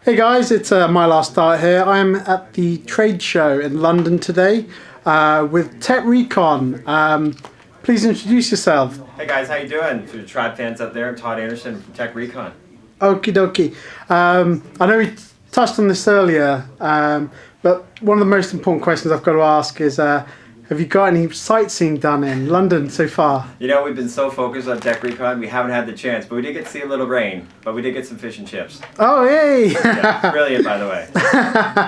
Hey guys, it's my last start here. I'm at the trade show in London today with Tek Recon. Please introduce yourself. Hey guys, how you doing? To the Tribe fans out there, I'm Todd Anderson from Tek Recon. Okie dokie. I know we touched on this earlier, but one of the most important questions I've got to ask is, have you got any sightseeing done in London so far? You know, we've been so focused on Tek Recon, we haven't had the chance, but we did get to see a little rain, but we did get some fish and chips. Oh, hey! Yeah, brilliant, by the way.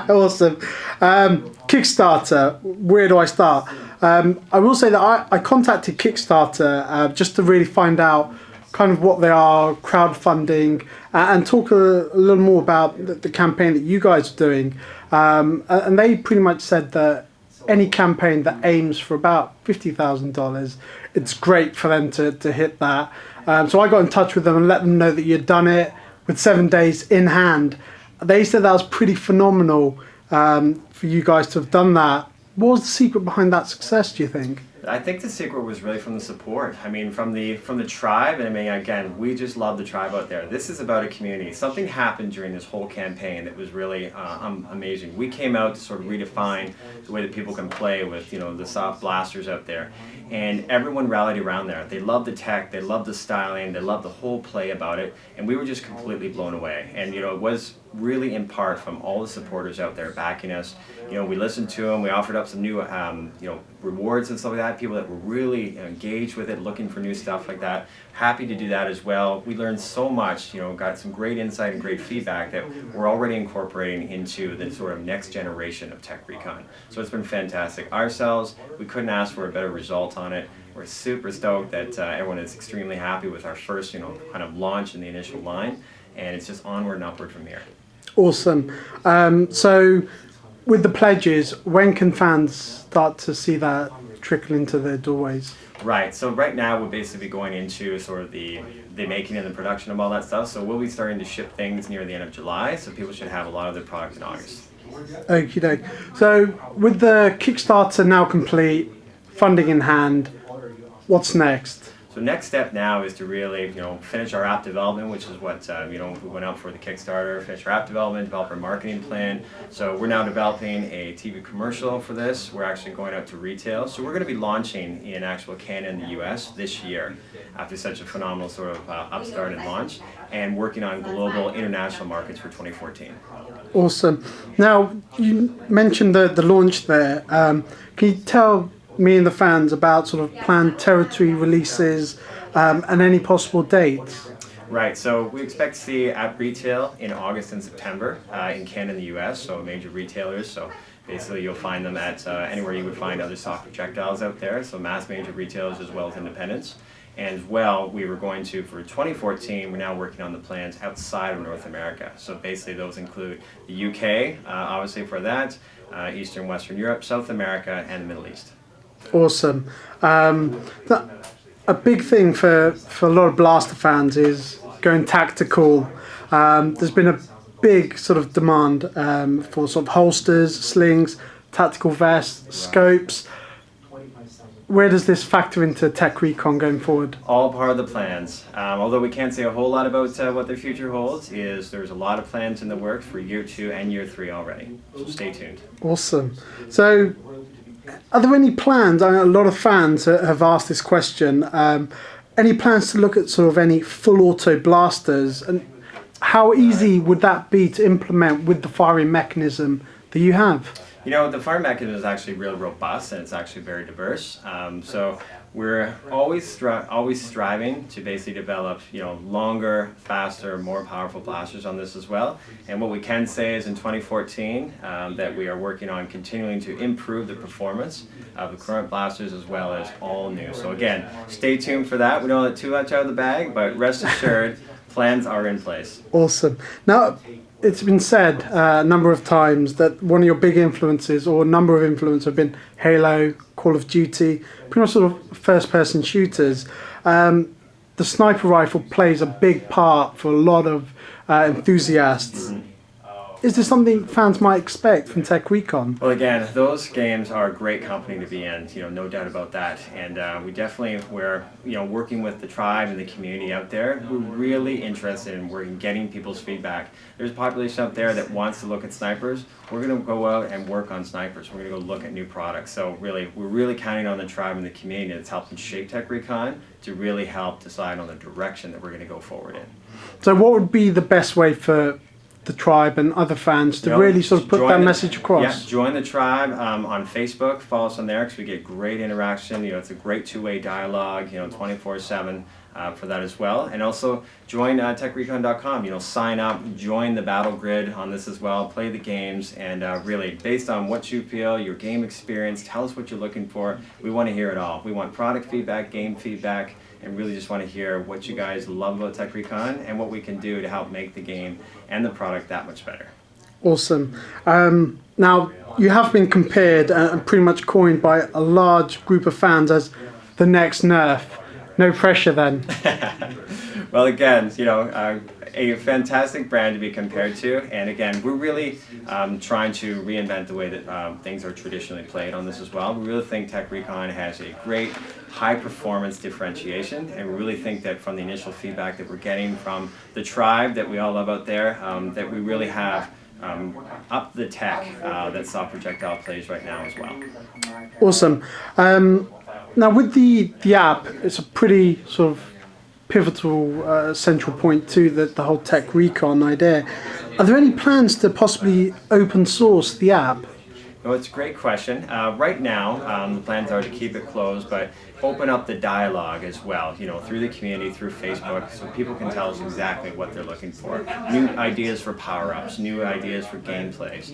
Awesome. Kickstarter, where do I start? I will say that I contacted Kickstarter just to really find out kind of what they are, crowdfunding, and talk a little more about the campaign that you guys are doing. And they pretty much said that any campaign that aims for about $50,000, it's great for them to hit that. So I got in touch with them and let them know that you'd done it with 7 days in hand. They said that was pretty phenomenal for you guys to have done that. What was the secret behind that success, do you think? I think the secret was really from the support. I mean, from the tribe, and I mean, again, we just love the tribe out there. This is about a community. Something happened during this whole campaign that was really amazing. We came out to sort of redefine the way that people can play with, the soft blasters out there, and everyone rallied around there. They loved the tech, they loved the styling, they loved the whole play about it, and we were just completely blown away. And it was really in part from all the supporters out there backing us. We listened to them. We offered up some new, rewards and stuff like that. People that were really engaged with it, looking for new stuff like that. Happy to do that as well. We learned so much. Got some great insight and great feedback that we're already incorporating into the sort of next generation of Tek Recon. So it's been fantastic. Ourselves, we couldn't ask for a better result on it. We're super stoked that everyone is extremely happy with our first, kind of launch in the initial line, and it's just onward and upward from here. Awesome. So with the pledges, when can fans start to see that trickle into their doorways? Right, so right now we're basically going into sort of the making and the production of all that stuff, so we'll be starting to ship things near the end of July, so people should have a lot of their product in August. Okie doke. So with the Kickstarter now complete, funding in hand, what's next? So next step now is to really, finish our app development, which is what, we went out for the Kickstarter, finish our app development, develop our marketing plan. So we're now developing a TV commercial for this. We're actually going out to retail. So we're going to be launching in actual Canada and the US this year after such a phenomenal sort of upstart and launch, and working on global international markets for 2014. Awesome. Now, you mentioned the launch there. Can you tell me and the fans about sort of planned territory releases and any possible dates? Right, so we expect to see at retail in August and September in Canada and the US, so major retailers. So basically you'll find them at anywhere you would find other soft projectiles out there, so mass major retailers as well as independents. And as well, we were going to, for 2014, we're now working on the plans outside of North America. So basically those include the UK, obviously for that, Eastern Western Europe, South America, and the Middle East. Awesome. A big thing for a lot of blaster fans is going tactical. There's been a big sort of demand for sort of holsters, slings, tactical vests, scopes. Where does this factor into Tek Recon going forward? All part of the plans. Although we can't say a whole lot about what the future holds, there's a lot of plans in the works for year 2 and year 3 already. So stay tuned. Awesome. So, are there any plans? I know a lot of fans have asked this question. Any plans to look at sort of any full auto blasters, and how easy would that be to implement with the firing mechanism that you have? The firing mechanism is actually really robust, and it's actually very diverse. So we're always striving to basically develop, longer, faster, more powerful blasters on this as well. And what we can say is in 2014 that we are working on continuing to improve the performance of the current blasters as well as all new. So again, stay tuned for that. We don't let too much out of the bag, but rest assured, plans are in place. Awesome. Now, it's been said a number of times that one of your big influences, or a number of influences, have been Halo, Call of Duty, pretty much sort of first-person shooters. The sniper rifle plays a big part for a lot of enthusiasts. is there something fans might expect from Tek Recon? Well, again, those games are a great company to be in, no doubt about that. And we definitely, we're, working with the tribe and the community out there, we're really interested in getting people's feedback. There's a population out there that wants to look at snipers. We're going to go out and work on snipers. We're going to go look at new products. So really, we're really counting on the tribe and the community that's helping shape Tek Recon to really help decide on the direction that we're going to go forward in. So what would be the best way for the tribe and other fans to really sort of put that message across? Yeah, join the tribe on Facebook. Follow us on there because we get great interaction. It's a great two-way dialogue. 24/7 for that as well. And also join TekRecon.com. Sign up, join the battle grid on this as well. Play the games, and really, based on what you feel, your game experience, tell us what you're looking for. We want to hear it all. We want product feedback, game feedback, and really just want to hear what you guys love about Tek Recon and what we can do to help make the game and the product that much better. Awesome. Now, you have been compared and pretty much coined by a large group of fans as the next Nerf. No pressure then. Well, again, a fantastic brand to be compared to, and again, we're really trying to reinvent the way that things are traditionally played on this as well. We really think Tek Recon has a great high performance differentiation, and we really think that from the initial feedback that we're getting from the tribe that we all love out there, that we really have up the tech that Soft Projectile plays right now as well. Awesome. Now with the app, it's a pretty sort of pivotal central point to the whole Tek Recon idea. Are there any plans to possibly open source the app? Well, it's a great question. Right now, the plans are to keep it closed, but open up the dialogue as well, through the community, through Facebook, so people can tell us exactly what they're looking for. New ideas for power-ups, new ideas for gameplays,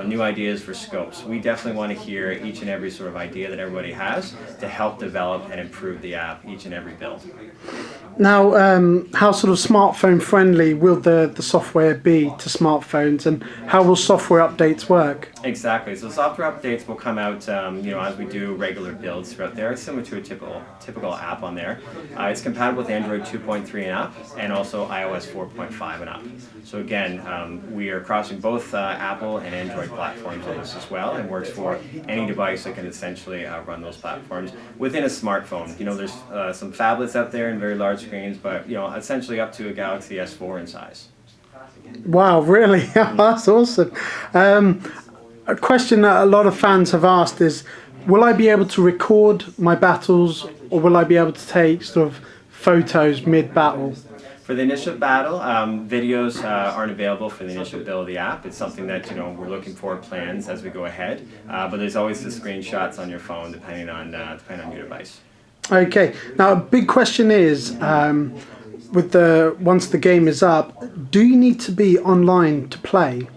new ideas for scopes. We definitely want to hear each and every sort of idea that everybody has to help develop and improve the app, each and every build. Now, how sort of smartphone friendly will the software be to smartphones, and how will software updates work? Exactly. So software updates will come out, as we do regular builds throughout there. It's similar to a typical app on there. It's compatible with Android 2.3 and up, and also iOS 4.5 and up. So again, we are crossing both Apple and Android platforms on this as well, and works for any device that can essentially run those platforms within a smartphone. There's some phablets out there and very large screens, but essentially up to a Galaxy S4 in size. Wow, really? That's awesome. A question that a lot of fans have asked is, will I be able to record my battles, or will I be able to take sort of photos mid-battle? For the initial battle, videos aren't available for the initial build of the app. It's something that we're looking for plans as we go ahead, but there's always the screenshots on your phone depending on your device. Okay. Now, a big question is, once the game is up, do you need to be online to play?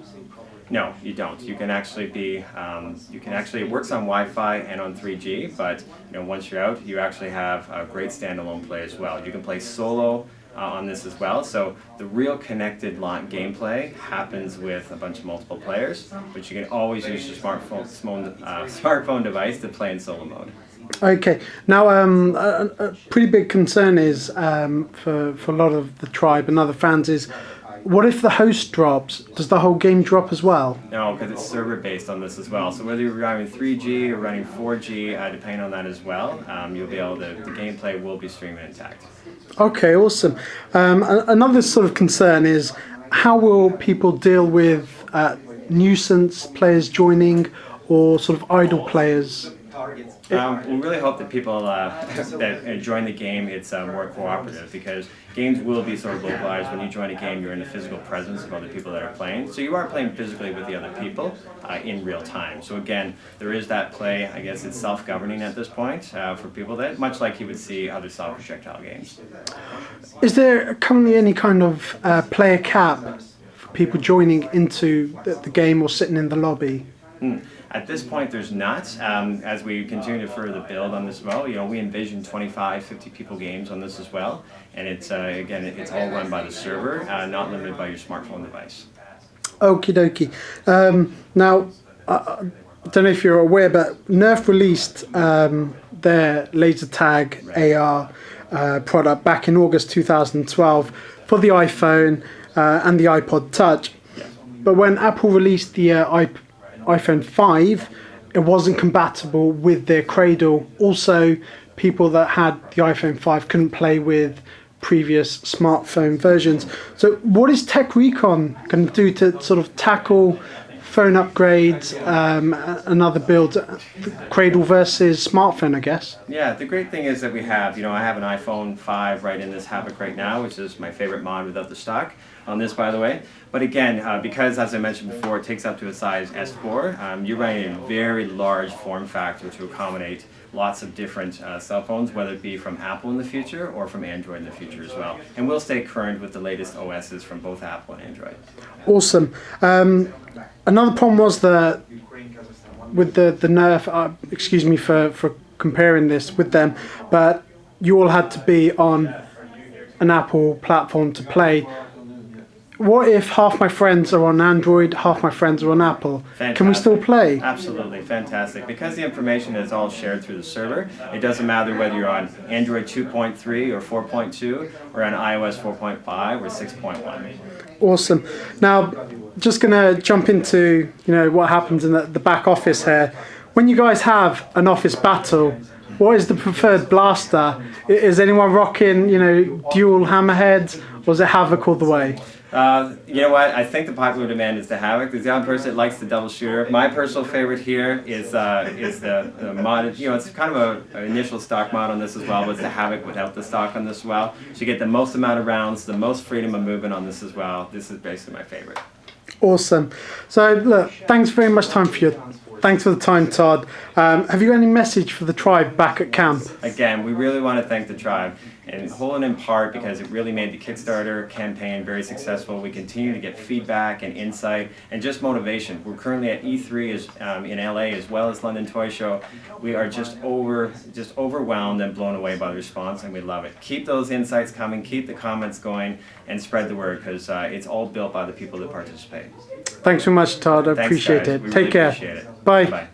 No, you don't. You can actually be, it works on Wi-Fi and on 3G, but once you're out, you actually have a great standalone play as well. You can play solo on this as well, so the real connected gameplay happens with a bunch of multiple players, but you can always use your smartphone device to play in solo mode. Okay. Now, a pretty big concern is for a lot of the tribe and other fans is, what if the host drops? Does the whole game drop as well? No, because it's server-based on this as well. So whether you're running 3G or running 4G, depending on that as well, you'll be able to. The gameplay will be streaming intact. Okay, awesome. Another sort of concern is, how will people deal with nuisance players joining, or sort of idle players? We really hope that people that join the game, it's more cooperative, because games will be sort of localized. When you join a game, you're in the physical presence of other people that are playing. So you are playing physically with the other people in real time. So again, there is that play. I guess it's self-governing at this point for people, that much like you would see other Soft Projectile games. Is there currently any kind of player cap for people joining into the game or sitting in the lobby? At this point, there's not. As we continue to further build on this as well, we envision 25, 50 people games on this as well. And it's, again, it's all run by the server, not limited by your smartphone device. Okie dokie. Now, I don't know if you're aware, but Nerf released their laser tag AR product back in August 2012 for the iPhone and the iPod Touch. but when Apple released the iPhone 5, it wasn't compatible with their Cradle. Also, people that had the iPhone 5 couldn't play with previous smartphone versions. So what is Tek Recon going to do to sort of tackle phone upgrades and other builds, Cradle versus smartphone, I guess? Yeah, the great thing is that we have, I have an iPhone 5 right in this Havoc right now, which is my favorite mod without the stock on this, by the way. But again, because as I mentioned before, it takes up to a size S4, you're running a very large form factor to accommodate lots of different cell phones, whether it be from Apple in the future or from Android in the future as well. And we'll stay current with the latest OSs from both Apple and Android. Awesome. Another problem was that with the Nerf, excuse me for comparing this with them, but you all had to be on an Apple platform to play. What if half my friends are on Android, half my friends are on Apple? Fantastic. Can we still play? Absolutely, fantastic. Because the information is all shared through the server, it doesn't matter whether you're on Android 2.3 or 4.2 or on iOS 4.5 or 6.1. Awesome. Now, just going to jump into what happens in the back office here. When you guys have an office battle, what is the preferred blaster? Is anyone rocking dual hammerheads, or is it Havoc all the way? You know what? I think the popular demand is the Havoc. There's the other person that likes the double shooter. My personal favorite here is the modded. It's kind of an initial stock mod on this as well, but it's the Havoc without the stock on this as well. So you get the most amount of rounds, the most freedom of movement on this as well. This is basically my favorite. Awesome. So look, thanks very much Thanks for the time, Todd. Have you got any message for the tribe back at camp? Again, we really want to thank the tribe, and whole and in part because it really made the Kickstarter campaign very successful. We continue to get feedback and insight and just motivation. We're currently at E3 in LA as well as London Toy Show. We are just overwhelmed and blown away by the response, and we love it. Keep those insights coming, keep the comments going, and spread the word, because it's all built by the people that participate. Thanks so much, Todd. I appreciate it. Take care. Appreciate it. Bye. Bye.